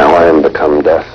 Now I am become death,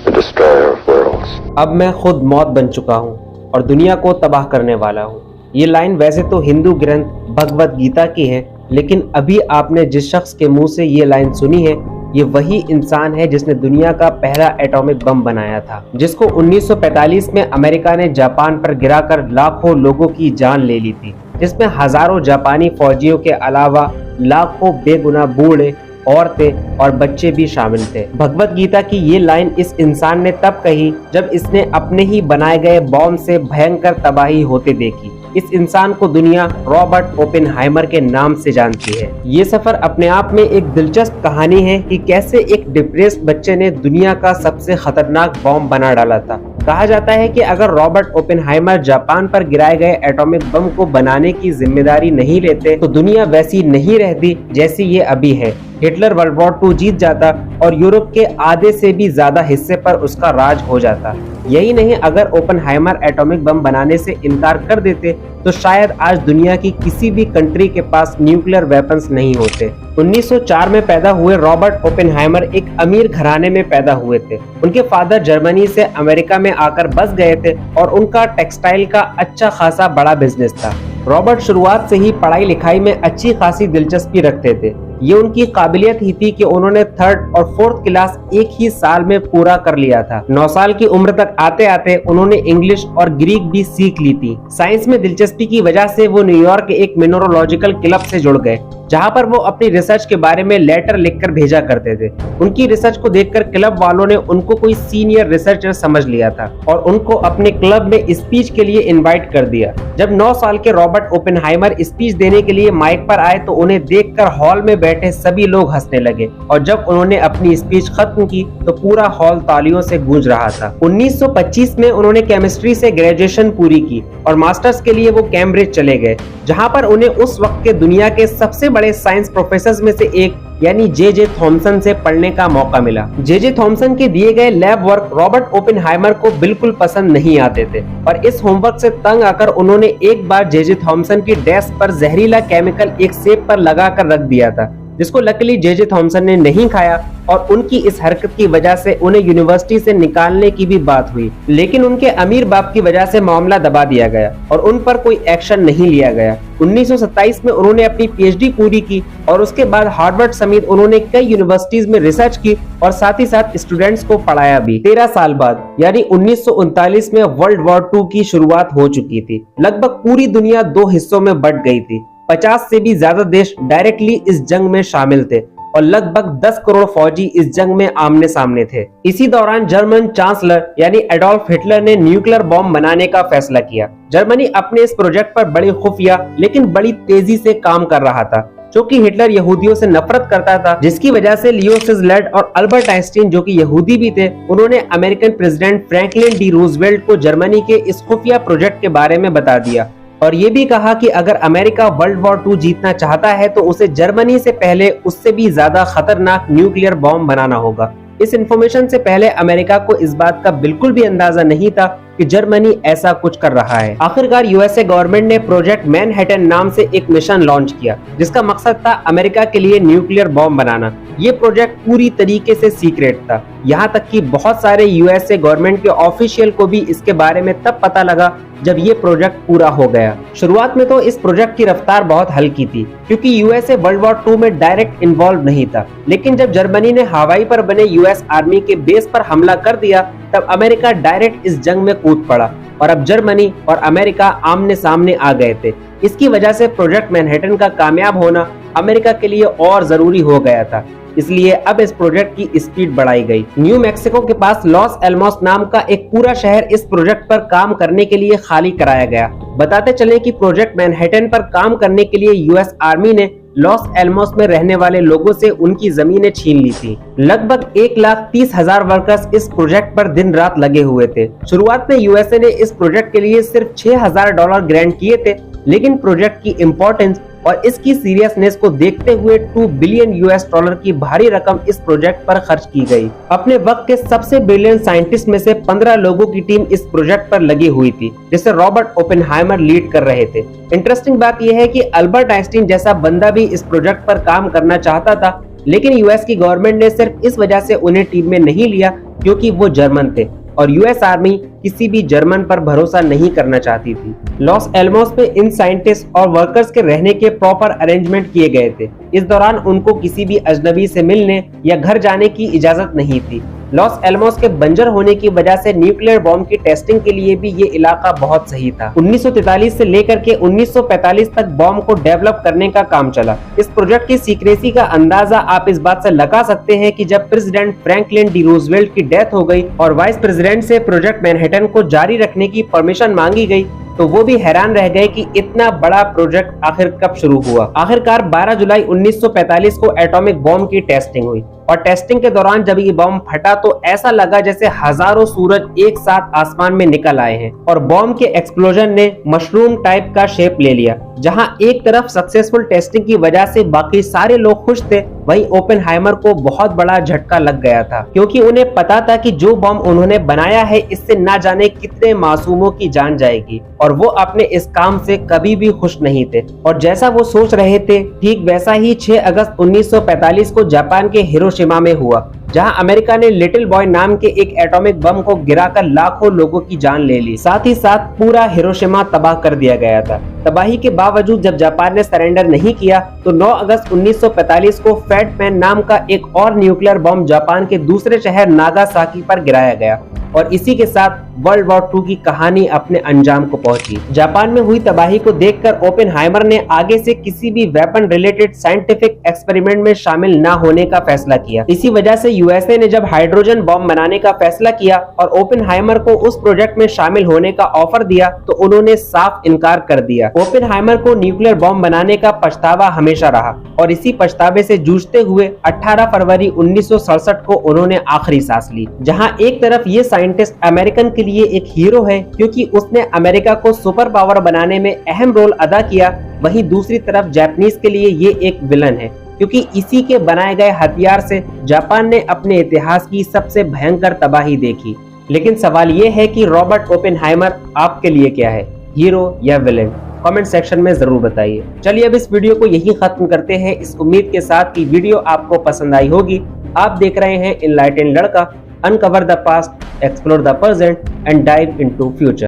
the destroyer of worlds. अब मैं खुद मौत बन चुका हूँ और दुनिया को तबाह करने वाला हूँ। ये लाइन वैसे तो हिंदू ग्रंथ भगवत गीता की है, लेकिन अभी आपने जिस शख्स के मुंह से ये लाइन सुनी है, ये वही इंसान है जिसने दुनिया का पहला एटॉमिक बम बनाया था, जिसको 1945 में अमेरिका ने जापान पर गिराकर लाखों लोगों की जान ले ली थी, जिसमें हजारों जापानी फौजियों के अलावा लाखों बेगुनाह बूढ़े, औरतें और बच्चे भी शामिल थे। भगवत गीता की ये लाइन इस इंसान ने तब कही जब इसने अपने ही बनाए गए बॉम्ब से भयंकर तबाही होते देखी। इस इंसान को दुनिया रॉबर्ट ओपेनहाइमर के नाम से जानती है। ये सफर अपने आप में एक दिलचस्प कहानी है कि कैसे एक डिप्रेस्ड बच्चे ने दुनिया का सबसे खतरनाक बॉम्ब बना डाला था। कहा जाता है कि अगर रॉबर्ट ओपेनहाइमर जापान पर गिराए गए एटॉमिक बम को बनाने की जिम्मेदारी नहीं लेते तो दुनिया वैसी नहीं रहती जैसी ये अभी है। हिटलर वर्ल्ड वॉर 2 जीत जाता और यूरोप के आधे से भी ज्यादा हिस्से पर उसका राज हो जाता। यही नहीं, अगर ओपेनहाइमर एटॉमिक बम बनाने से इनकार कर देते तो शायद आज दुनिया की किसी भी कंट्री के पास न्यूक्लियर वेपन्स नहीं होते। 1904 में पैदा हुए रॉबर्ट ओपेनहाइमर एक अमीर घराने में पैदा हुए थे। उनके फादर जर्मनी से अमेरिका में आकर बस गए थे और उनका टेक्सटाइल का अच्छा खासा बड़ा बिजनेस था। रॉबर्ट शुरुआत से ही पढ़ाई लिखाई में अच्छी खासी दिलचस्पी रखते थे। ये उनकी काबिलियत ही थी कि उन्होंने 3rd और 4th क्लास एक ही साल में पूरा कर लिया था। 9 साल की उम्र तक आते आते उन्होंने इंग्लिश और ग्रीक भी सीख ली थी। साइंस में दिलचस्पी की वजह से वो न्यूयॉर्क के एक मिनरोलॉजिकल क्लब से जुड़ गए, जहां पर वो अपनी रिसर्च के बारे में लेटर लिखकर भेजा करते थे। उनकी रिसर्च को देखकर क्लब वालों ने उनको कोई सीनियर रिसर्चर समझ लिया था और उनको अपने क्लब में स्पीच के लिए इनवाइट कर दिया। जब 9 साल के रॉबर्ट ओपेनहाइमर स्पीच देने के लिए माइक पर आए तो उन्हें देखकर हॉल में बैठे सभी लोग हंसने लगे और जब उन्होंने अपनी स्पीच खत्म की तो पूरा हॉल तालियों से गूंज रहा था। 1925 में उन्होंने केमिस्ट्री से ग्रेजुएशन पूरी की और मास्टर्स के लिए वो कैम्ब्रिज चले गए, जहां पर उन्हें उस वक्त के दुनिया के सबसे बड़े साइंस प्रोफेसर्स में से एक यानी जे थॉमसन से पढ़ने का मौका मिला। जे थॉमसन के दिए गए लैब वर्क रॉबर्ट ओपेनहाइमर को बिल्कुल पसंद नहीं आते थे और इस होमवर्क से तंग आकर उन्होंने एक बार जे थॉमसन की डेस्क पर जहरीला केमिकल एक सेब पर लगाकर रख दिया था, जिसको लकीली जे थॉमसन ने नहीं खाया और उनकी इस हरकत की वजह से उन्हें यूनिवर्सिटी से निकालने की भी बात हुई। लेकिन उनके अमीर बाप की वजह से मामला दबा दिया गया और उन पर कोई एक्शन नहीं लिया गया। 1927 में उन्होंने अपनी पीएचडी पूरी की और उसके बाद हार्वर्ड समेत उन्होंने कई यूनिवर्सिटीज में रिसर्च की और साथ ही साथ स्टूडेंट्स को पढ़ाया भी। 13 साल बाद यानी 1939 में वर्ल्ड वॉर 2 की शुरुआत हो चुकी थी। लगभग पूरी दुनिया 2 हिस्सों में बंट गई थी। 50 से भी ज्यादा देश डायरेक्टली इस जंग में शामिल थे और लगभग 10 करोड़ फौजी इस जंग में आमने सामने थे। इसी दौरान जर्मन चांसलर यानी एडोल्फ हिटलर ने न्यूक्लियर बॉम्ब बनाने का फैसला किया। जर्मनी अपने इस प्रोजेक्ट पर बड़ी खुफिया लेकिन बड़ी तेजी से काम कर रहा था, क्योंकि हिटलर यहूदियों से नफरत करता था, जिसकी वजह से लियो सिजलेट और अल्बर्ट आइंस्टीन जो कि यहूदी भी थे, उन्होंने American president Franklin D Roosevelt को जर्मनी के इस खुफिया प्रोजेक्ट के बारे में बता दिया और ये भी कहा कि अगर अमेरिका वर्ल्ड वॉर 2 जीतना चाहता है तो उसे जर्मनी से पहले उससे भी ज्यादा खतरनाक न्यूक्लियर बॉम्ब बनाना होगा। इस इंफॉर्मेशन से पहले अमेरिका को इस बात का बिल्कुल भी अंदाजा नहीं था कि जर्मनी ऐसा कुछ कर रहा है। आखिरकार यूएसए गवर्नमेंट ने प्रोजेक्ट मैनहट्टन नाम से एक मिशन लॉन्च किया, जिसका मकसद था अमेरिका के लिए न्यूक्लियर बॉम्ब बनाना। ये प्रोजेक्ट पूरी तरीके से सीक्रेट था, यहाँ तक कि बहुत सारे यूएसए गवर्नमेंट के ऑफिशियल को भी इसके बारे में तब पता लगा जब ये प्रोजेक्ट पूरा हो गया। शुरुआत में तो इस प्रोजेक्ट की रफ्तार बहुत हल्की थी, क्योंकि यूएसए वर्ल्ड वॉर 2 में डायरेक्ट इन्वॉल्व नहीं था। लेकिन जब जर्मनी ने हवाई पर बने यूएस आर्मी के बेस पर हमला कर दिया, तब अमेरिका डायरेक्ट इस जंग में कूद पड़ा और अब जर्मनी और अमेरिका आमने सामने आ गए थे। इसकी वजह से प्रोजेक्ट मैनहट्टन का कामयाब होना अमेरिका के लिए और जरूरी हो गया था। इसलिए अब इस प्रोजेक्ट की स्पीड बढ़ाई गई। न्यू मैक्सिको के पास लॉस एलमोस नाम का एक पूरा शहर इस प्रोजेक्ट पर काम करने के लिए खाली कराया गया। बताते चले कि प्रोजेक्ट मैनहट्टन पर काम करने के लिए यूएस आर्मी ने लॉस एलमोस में रहने वाले लोगों से उनकी जमीनें छीन ली थी। लगभग 1,30,000 वर्कर्स इस प्रोजेक्ट पर दिन रात लगे हुए थे। शुरुआत में यूएसए ने इस प्रोजेक्ट के लिए सिर्फ $6,000 ग्रांट किए थे, लेकिन प्रोजेक्ट की इम्पोर्टेंस और इसकी सीरियसनेस को देखते हुए 2 बिलियन यूएस डॉलर की भारी रकम इस प्रोजेक्ट पर खर्च की गई। अपने वक्त के सबसे ब्रिलियंट साइंटिस्ट में से 15 लोगों की टीम इस प्रोजेक्ट पर लगी हुई थी, जिसे रॉबर्ट ओपेनहाइमर लीड कर रहे थे। इंटरेस्टिंग बात यह है कि अल्बर्ट आइंस्टीन जैसा बंदा भी इस प्रोजेक्ट पर काम करना चाहता था, लेकिन यूएस की गवर्नमेंट ने सिर्फ इस वजह से उन्हें टीम में नहीं लिया क्योंकि वो जर्मन थे और यूएस आर्मी किसी भी जर्मन पर भरोसा नहीं करना चाहती थी। लॉस एलमोस पे इन साइंटिस्ट और वर्कर्स के रहने के प्रॉपर अरेंजमेंट किए गए थे। इस दौरान उनको किसी भी अजनबी से मिलने या घर जाने की इजाजत नहीं थी। लॉस एलमोस के बंजर होने की वजह से न्यूक्लियर बॉम्ब की टेस्टिंग के लिए भी ये इलाका बहुत सही था। 1943 से लेकर के 1945 तक बॉम्ब को डेवलप करने का काम चला। इस प्रोजेक्ट की सीक्रेसी का अंदाजा आप इस बात से लगा सकते हैं कि जब प्रेसिडेंट फ्रैंकलिन डी रूजवेल्ट की डेथ हो गई और वाइस प्रेसिडेंट से प्रोजेक्ट मैनहट्टन को जारी रखने की परमिशन मांगी गई, तो वो भी हैरान रह गए कि इतना बड़ा प्रोजेक्ट आखिर कब शुरू हुआ। आखिरकार 12 जुलाई 1945 को एटॉमिक बॉम्ब की टेस्टिंग हुई और टेस्टिंग के दौरान जब ये बॉम्ब फटा तो ऐसा लगा जैसे हजारों सूरज एक साथ आसमान में निकल आए हैं और बॉम्ब के एक्सप्लोजन ने मशरूम टाइप का शेप ले लिया। जहां एक तरफ सक्सेसफुल टेस्टिंग की वजह से बाकी सारे लोग खुश थे, वहीं ओपेनहाइमर को बहुत बड़ा झटका लग गया था, क्योंकि उन्हें पता था कि जो बॉम्ब उन्होंने बनाया है इससे ना जाने कितने मासूमों की जान जाएगी और वो अपने इस काम से कभी भी खुश नहीं थे। और जैसा वो सोच रहे थे ठीक वैसा ही 6 अगस्त 1945 को जापान के हिरोशिमा में हुआ, जहां अमेरिका ने लिटिल बॉय नाम के एक एटॉमिक बम को गिराकर लाखों लोगों की जान ले ली। साथ ही साथ पूरा हिरोशिमा तबाह कर दिया गया था। तबाही के बावजूद जब जापान ने सरेंडर नहीं किया तो 9 अगस्त 1945 को फैट मैन नाम का एक और न्यूक्लियर बम जापान के दूसरे शहर नागासाकी पर गिराया गया और इसी के साथ वर्ल्ड वॉर 2 की कहानी अपने अंजाम को पहुंची। जापान में हुई तबाही को देखकर ओपेनहाइमर ने आगे से किसी भी वेपन रिलेटेड साइंटिफिक एक्सपेरिमेंट में शामिल न होने का फैसला किया। इसी वजह से यूएसए ने जब हाइड्रोजन बॉम्ब बनाने का फैसला किया और ओपेनहाइमर को उस प्रोजेक्ट में शामिल होने का ऑफर दिया तो उन्होंने साफ इनकार कर दिया। ओपेनहाइमर को न्यूक्लियर बॉम्ब बनाने का पछतावा हमेशा रहा और इसी पछतावे से जूझते हुए 18 फरवरी 1967 को उन्होंने आखिरी सांस ली। जहां एक तरफ ये साइंटिस्ट अमेरिकन के लिए एक हीरो है क्योंकि उसने अमेरिका को सुपर पावर बनाने में अहम रोल अदा किया, वहीं दूसरी तरफ जापानीज के लिए ये एक विलन है क्योंकि इसी के बनाए गए हथियार से जापान ने अपने इतिहास की सबसे भयंकर तबाही देखी। लेकिन सवाल ये है कि रॉबर्ट ओपेनहाइमर आपके लिए क्या है, हीरो या विलेन? कमेंट सेक्शन में जरूर बताइए। चलिए अब इस वीडियो को यही खत्म करते हैं, इस उम्मीद के साथ कि वीडियो आपको पसंद आई होगी। आप देख रहे हैं इनलाइटेंड लड़का, uncover the past, explore the present and dive into future.